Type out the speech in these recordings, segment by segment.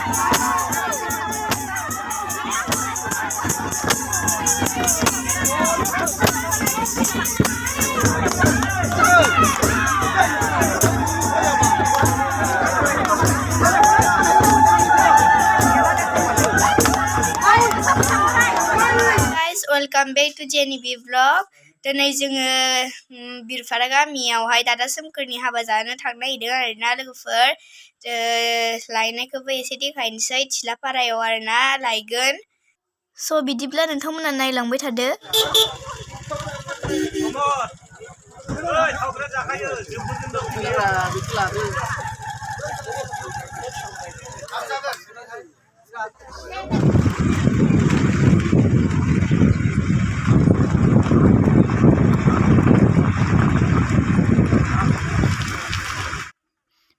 Welcome back to Jenny B Vlog. दिनै जोङो बिरफारा गामियावहाय दादा सोमखोरनि हाबा जानो थांनो नागिरदों आरोना लोगोफोर लायनायखौबो एसे देखायनोसै थिलापारायाव आरोना लायगोन स' बिदिब्ला नोंथांमोना नायलांबाय थादो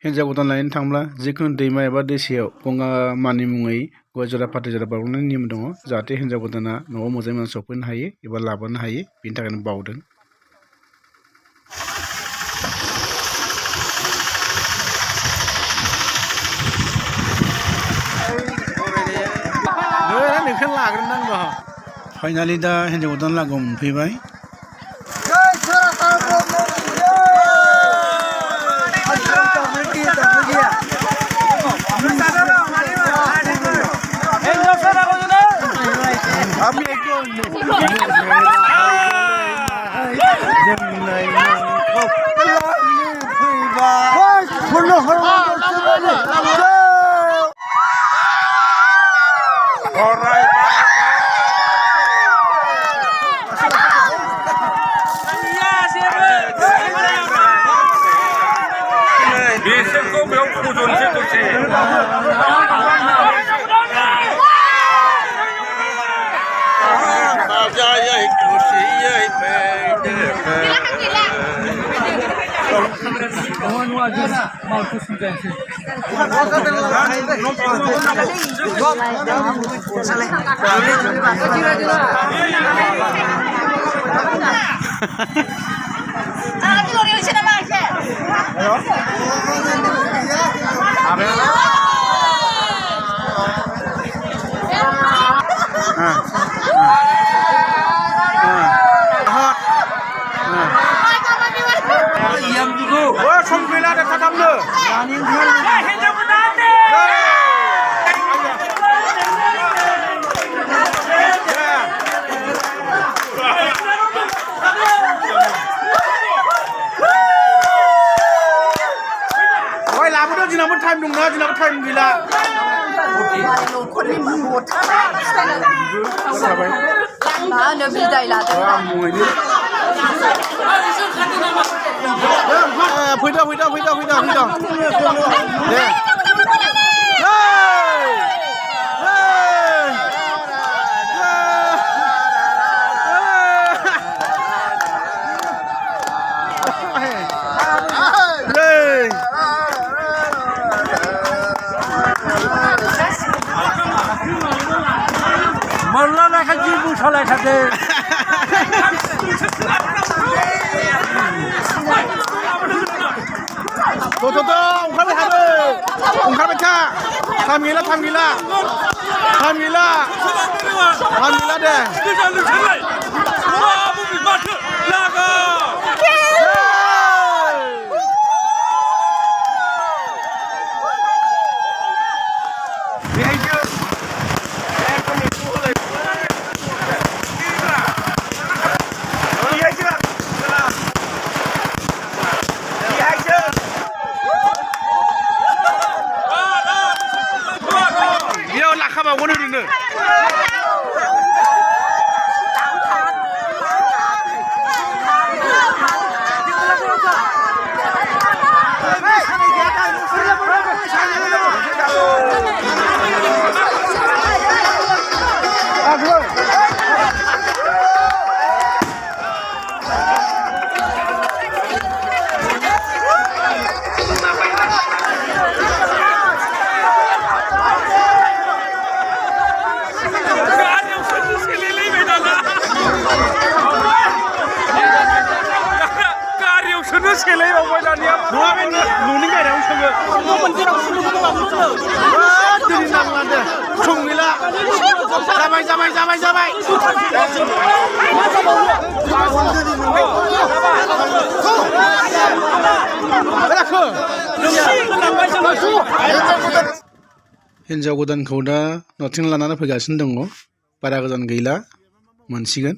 हिन्जाव गोदान लायनो थांब्ला जिखुनु दैमा एबा दैसायाव गंगा मानि मुङै गय जरा फाथै जरा बावनायनि नेम दङ जाहाथे हिन्जाव गोदाना न'आव मोजाङै मोजां सफैनो हायो एबा लाबोनो हायो बेनि थाखायनो बावदों नोंखौ लाग्रोनांगौ फाइनालि दा हिन्जाव गोदान लागोआव मोनफैबाय बिसोरखौ बेयाव फज'नोसै दसे बाजायै खुसियै दिनाबो टाइम दंना दिनाबो टाइम गैला मा होनो बिदाय लादों फैदा दे मोनला नाखाय जि मोसालाय थादों ओंखारबाय था टाइम गैला दे खाबावगोन ओरैनो सेलायबावबाय दानिया न'नि गारियाव सोङो हिन्जाव गोदानखौ दा नथिं लानानै फैगासिनो दङ बारा गोजान गैला मोनसिगोन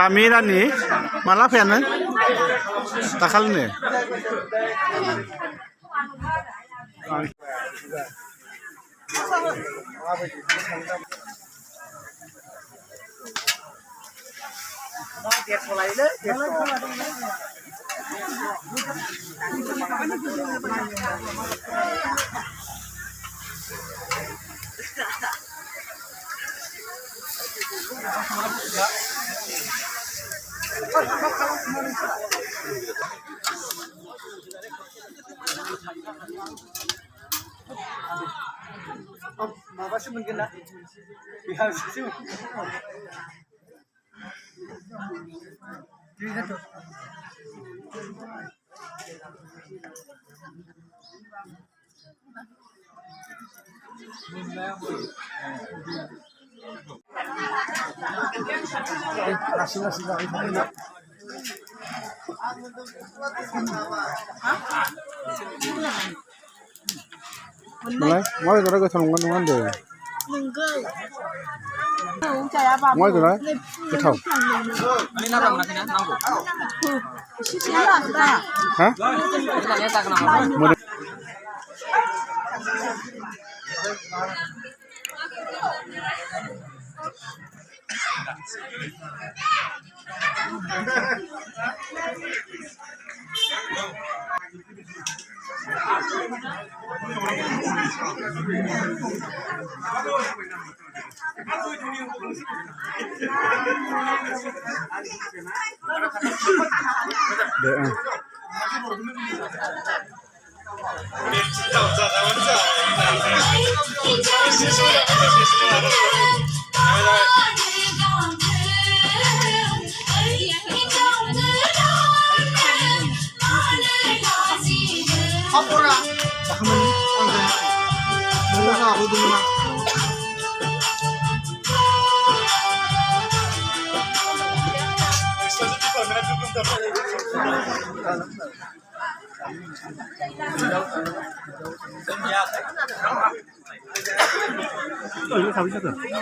Kamirani malah fana takal nih माबासो मोनगोन ना बिहामजोसो Mulai, mau itu lagi tolong kan deh. Mau itu lah, betul. Hah? Mau deh.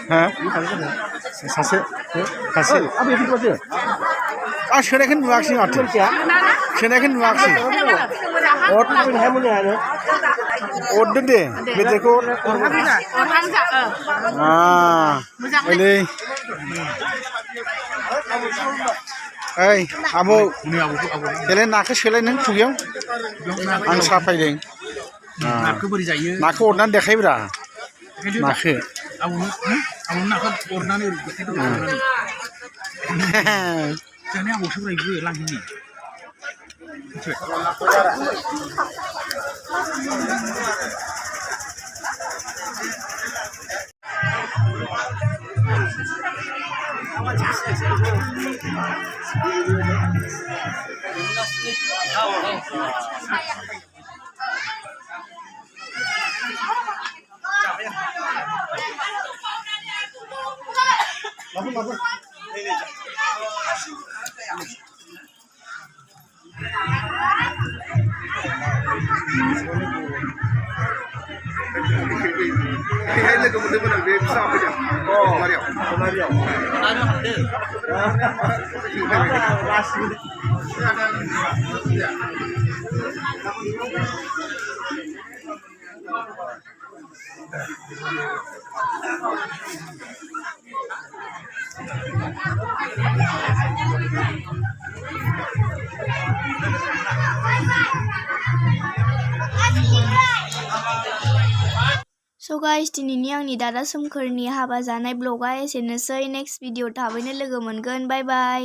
Hah? Sase, sase. Apa itu aja? Ah, sekarang kan nuaksi atau? Sekarang kan nuaksi. Order pun hemunnya ada. Order deh, betul ko. Ah, ini. Hey, abu. Kalian nak selai neng tuyang? Ang siapa ini? Nak order deh kaya berah. Nak. Abu nak order ni. Jangan abu sebelah ibu lang ini. So guys, दिनैनि आंनि दादा सोमखोरनि हाबा जानाय ब्लगा एसेनोसै। Next video थाबैनो लोगो मोनगोन। Bye bye.